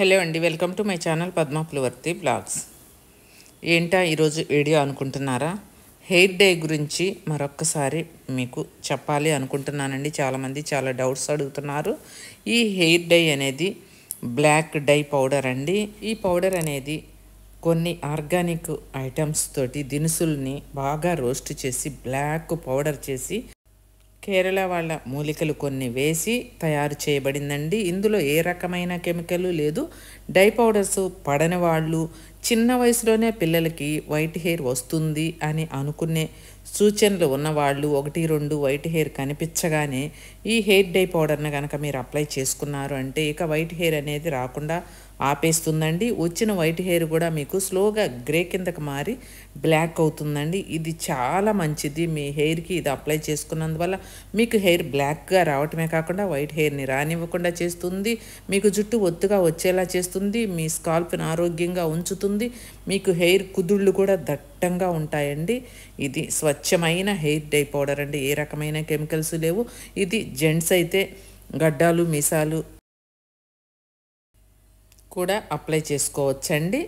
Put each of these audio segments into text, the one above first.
Hello అండి, welcome to my channel Padma Pulivarthi blogs. ఏంటా ఈరోజు వీడియో అనుకుంటున్నారా? హెయిర్ డై గురించి మరొక్కసారి మీకు చెప్పాలి అనుకుంటున్నానండి. చాలామంది చాలా డౌట్స్ అడుగుతున్నారు. ఈ హెయిర్ డై అనేది బ్లాక్ డై పౌడర్ అండి. ఈ పౌడర్ అనేది కొన్ని ఆర్గానిక్ ఐటమ్స్ తోటి దినుసుల్ని బాగా రోస్ట్ చేసి బ్లాక్ పౌడర్ చేసి కేరళ వాళ్ళ మూలికలు కొన్ని వేసి తయారు చేయబడిందండి. ఇందులో ఏ రకమైన కెమికల్ లేదు. డై పౌడర్స్ పడని వాళ్ళు, చిన్న వయసులోనే పిల్లలకి వైట్ హెయిర్ వస్తుంది అని అనుకునే సూచనలు ఉన్నవాళ్ళు 1-2 వైట్ హెయిర్ కనిపించగానే ఈ హెయిర్ డై పౌడర్ని కనుక మీరు అప్లై చేసుకున్నారు అంటే ఇక వైట్ హెయిర్ అనేది రాకుండా ఆపేస్తుందండి. వచ్చిన వైట్ హెయిర్ కూడా మీకు స్లోగా గ్రే కిందకి మారి బ్లాక్ అవుతుందండి. ఇది చాలా మంచిది. మీ హెయిర్కి ఇది అప్లై చేసుకున్నందువల్ల మీకు హెయిర్ బ్లాక్గా రావటమే కాకుండా వైట్ హెయిర్ని రానివ్వకుండా చేస్తుంది. మీకు జుట్టు ఒత్తుగా వచ్చేలా చేస్తుంది. మీ స్కాల్ప్ని ఆరోగ్యంగా ఉంచుతుంది. మీకు హెయిర్ కుదుళ్ళు కూడా దట్టంగా ఉంటాయండి. ఇది స్వచ్ఛమైన హెయిర్ డై పౌడర్ అండి. ఏ రకమైన కెమికల్స్ లేవు. ఇది జెంట్స్ అయితే గడ్డాలు మీసాలు కూడా అప్లై చేసుకోవచ్చండి.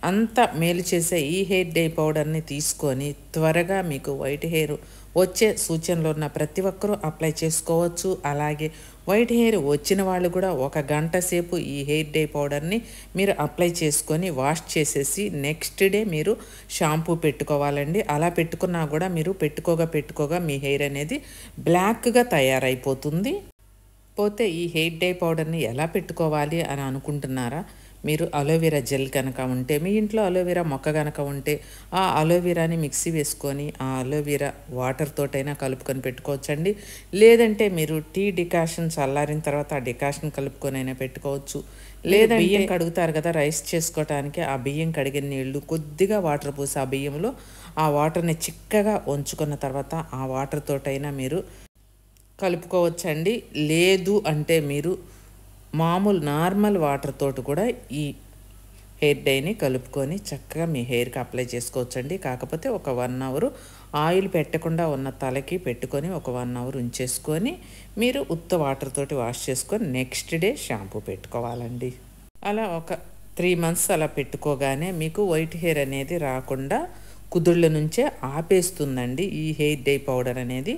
అంత మేలు చేసే ఈ హెయిర్ డై పౌడర్ని తీసుకొని త్వరగా మీకు వైట్ హెయిర్ వచ్చే సూచనలు ఉన్న ప్రతి ఒక్కరూ అప్లై చేసుకోవచ్చు. అలాగే వైట్ హెయిర్ వచ్చిన వాళ్ళు కూడా 1 గంట సేపు ఈ హెయిర్ డై పౌడర్ని మీరు అప్లై చేసుకొని వాష్ చేసేసి నెక్స్ట్ డే మీరు షాంపూ పెట్టుకోవాలండి. అలా పెట్టుకున్నా కూడా మీరు పెట్టుకోగా మీ హెయిర్ అనేది బ్లాక్గా తయారైపోతుంది. పోతే ఈ హెయిర్ డై పౌడర్ని ఎలా పెట్టుకోవాలి అని అనుకుంటున్నారా? మీరు అలోవెరా జెల్ కనుక ఉంటే, మీ ఇంట్లో అలోవెరా మొక్క కనుక ఉంటే ఆ అలోవెరాని మిక్సీ వేసుకొని ఆ అలోవెరా వాటర్ తోటైనా కలుపుకొని పెట్టుకోవచ్చండి. లేదంటే మీరు టీ డికాషన్ చల్లారిన తర్వాత ఆ డికాషన్ కలుపుకొని అయినా పెట్టుకోవచ్చు. లేదా బియ్యం కడుగుతారు కదా రైస్ చేసుకోవటానికి, ఆ బియ్యం కడిగిన నీళ్లు కొద్దిగా వాటర్ పోసి ఆ బియ్యంలో ఆ వాటర్ని చిక్కగా ఉంచుకున్న తర్వాత ఆ వాటర్ తోటైనా మీరు కలుపుకోవచ్చండి. లేదు అంటే మీరు మామూలు నార్మల్ వాటర్ తోటి కూడా ఈ హెయిర్ డైని కలుపుకొని చక్కగా మీ హెయిర్కి అప్లై చేసుకోవచ్చండి. కాకపోతే ఒక 1 అవర్ ఆయిల్ పెట్టకుండా ఉన్న తలకి పెట్టుకొని ఒక 1 అవర్ ఉంచేసుకొని మీరు ఉత్త వాటర్ తోటి వాష్ చేసుకొని నెక్స్ట్ డే షాంపూ పెట్టుకోవాలండి. అలా ఒక 3 మంత్స్ అలా పెట్టుకోగానే మీకు వైట్ హెయిర్ అనేది రాకుండా కుదుళ్ళ నుంచే ఆపేస్తుందండి. ఈ హెయిర్ డై పౌడర్ అనేది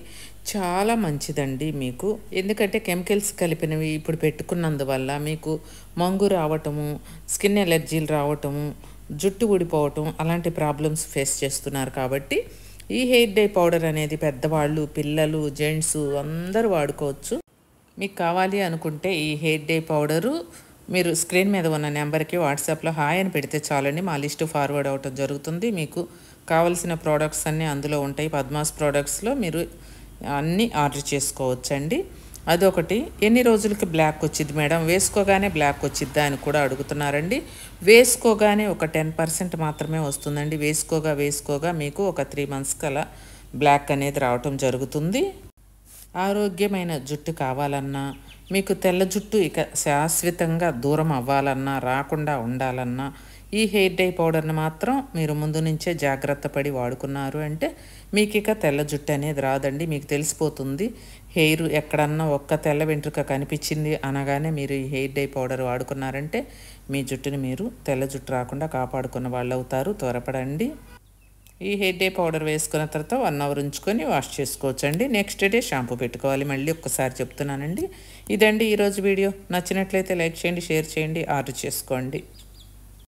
చాలా మంచిదండి మీకు. ఎందుకంటే కెమికల్స్ కలిపినవి ఇప్పుడు పెట్టుకున్నందువల్ల మీకు మంగు రావటము, స్కిన్ ఎలర్జీలు రావటము, జుట్టు ఊడిపోవటం అలాంటి ప్రాబ్లమ్స్ ఫేస్ చేస్తున్నారు. కాబట్టి ఈ హెయిర్ డై పౌడర్ అనేది పెద్దవాళ్ళు, పిల్లలు, జెంట్స్ అందరూ వాడుకోవచ్చు. మీకు కావాలి అనుకుంటే ఈ హెయిర్ డై పౌడరు మీరు స్క్రీన్ మీద ఉన్న నెంబర్కి వాట్సాప్లో హాయ్ అని పెడితే చాలండి. మా లిస్టు ఫార్వర్డ్ అవ్వటం జరుగుతుంది. మీకు కావలసిన ప్రోడక్ట్స్ అన్నీ అందులో ఉంటాయి. పద్మాస్ ప్రోడక్ట్స్లో మీరు అన్నీ ఆర్డర్ చేసుకోవచ్చండి. అదొకటి. ఎన్ని రోజులకి బ్లాక్ వచ్చింది మేడం, వేసుకోగానే బ్లాక్ వచ్చిద్దా అని కూడా అడుగుతున్నారండి. వేసుకోగానే ఒక 10% మాత్రమే వస్తుందండి. వేసుకోగా మీకు ఒక 3 మంత్స్కి అలా బ్లాక్ అనేది రావటం జరుగుతుంది. ఆరోగ్యమైన జుట్టు కావాలన్నా, మీకు తెల్ల జుట్టు ఇక శాశ్వతంగా దూరం అవ్వాలన్నా, రాకుండా ఉండాలన్నా ఈ హెయిర్ డై పౌడర్ని మాత్రం మీరు ముందు నుంచే జాగ్రత్త పడి వాడుకున్నారు అంటే మీకు ఇక తెల్ల జుట్టు అనేది రాదండి. మీకు తెలిసిపోతుంది. హెయిర్ ఎక్కడన్నా ఒక్క తెల్ల వెంట్రుక కనిపించింది అనగానే మీరు ఈ హెయిర్ డై పౌడర్ వాడుకున్నారంటే మీ జుట్టుని మీరు తెల్ల జుట్టు రాకుండా కాపాడుకున్న వాళ్ళు అవుతారు. త్వరపడండి. ఈ హెయిర్ డే పౌడర్ వేసుకున్న తర్వాత 1 అవర్ ఉంచుకొని వాష్ చేసుకోవచ్చండి. నెక్స్ట్ డే షాంపూ పెట్టుకోవాలి. మళ్ళీ ఒక్కసారి చెప్తున్నానండి. ఇదండి ఈరోజు వీడియో. నచ్చినట్లయితే లైక్ చేయండి, షేర్ చేయండి, ఆర్డర్ చేసుకోండి.